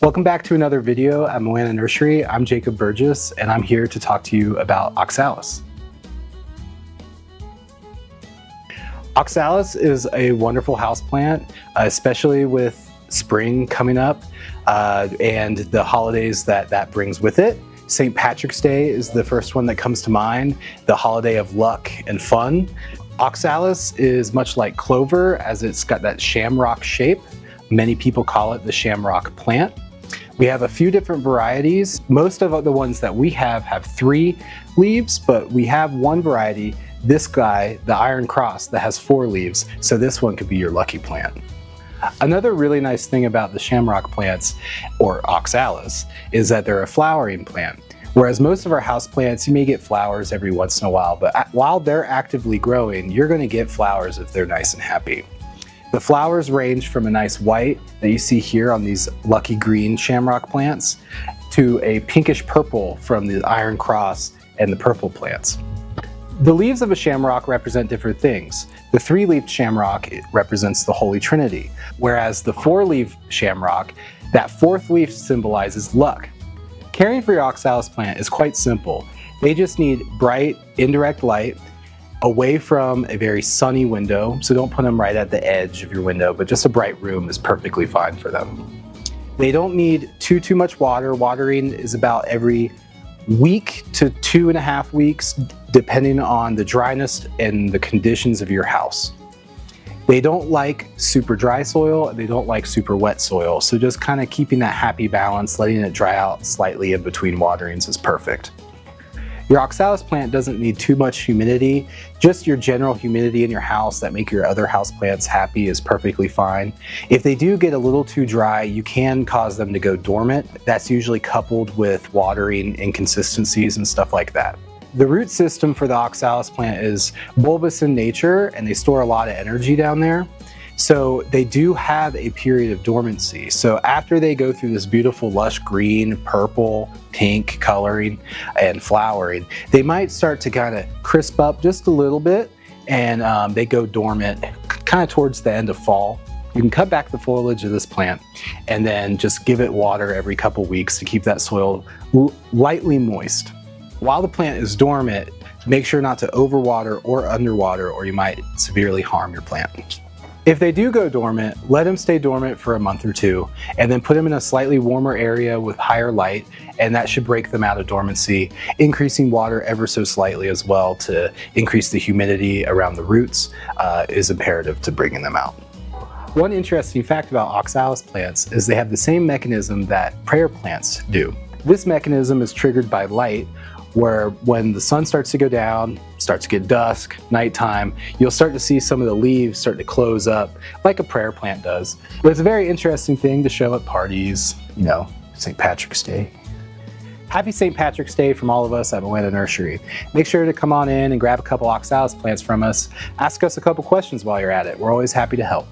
Welcome back to another video at Moana Nursery. I'm Jacob Burgess, and I'm here to talk to you about Oxalis. Oxalis is a wonderful houseplant, especially with spring coming up and the holidays that brings with it. St. Patrick's Day is the first one that comes to mind, the holiday of luck and fun. Oxalis is much like clover, as it's got that shamrock shape. Many people call it the Shamrock Plant. We have a few different varieties. Most of the ones that we have 3 leaves, but we have one variety, this guy, the Iron Cross, that has 4 leaves, so this one could be your lucky plant. Another really nice thing about the Shamrock plants, or Oxalis, is that they're a flowering plant. Whereas most of our house plants, you may get flowers every once in a while, but while they're actively growing, you're going to get flowers if they're nice and happy. The flowers range from a nice white that you see here on these lucky green shamrock plants to a pinkish purple from the Iron Cross and the purple plants. The leaves of a shamrock represent different things. The 3-leaved shamrock represents the Holy Trinity, whereas the 4-leaved shamrock, that 4th leaf symbolizes luck. Caring for your Oxalis plant is quite simple. They just need bright, indirect light away from a very sunny window, so don't put them right at the edge of your window, but just a bright room is perfectly fine for them. They don't need too much water. Watering is about every week to 2.5 weeks, depending on the dryness and the conditions of your house. They don't like super dry soil, they don't like super wet soil, so just kind of keeping that happy balance, letting it dry out slightly in between waterings is perfect. Your Oxalis plant doesn't need too much humidity. Just your general humidity in your house that make your other house plants happy is perfectly fine. If they do get a little too dry, you can cause them to go dormant. That's usually coupled with watering inconsistencies and stuff like that. The root system for the Oxalis plant is bulbous in nature, and they store a lot of energy down there. So they do have a period of dormancy. So after they go through this beautiful lush green, purple, pink coloring and flowering, they might start to kind of crisp up just a little bit, and they go dormant kind of towards the end of fall. You can cut back the foliage of this plant and then just give it water every couple weeks to keep that soil lightly moist. While the plant is dormant, make sure not to overwater or underwater, or you might severely harm your plant. If they do go dormant, let them stay dormant for a month or 2, and then put them in a slightly warmer area with higher light, and that should break them out of dormancy. Increasing water ever so slightly as well to increase the humidity around the roots is imperative to bringing them out. One interesting fact about Oxalis plants is they have the same mechanism that prayer plants do. This mechanism is triggered by light, where when the sun starts to go down, starts to get dusk, nighttime, you'll start to see some of the leaves start to close up like a prayer plant does. But it's a very interesting thing to show at parties, you know, St. Patrick's Day. Happy St. Patrick's Day from all of us at Moana Nursery. Make sure to come on in and grab a couple Oxalis plants from us. Ask us a couple questions while you're at it. We're always happy to help.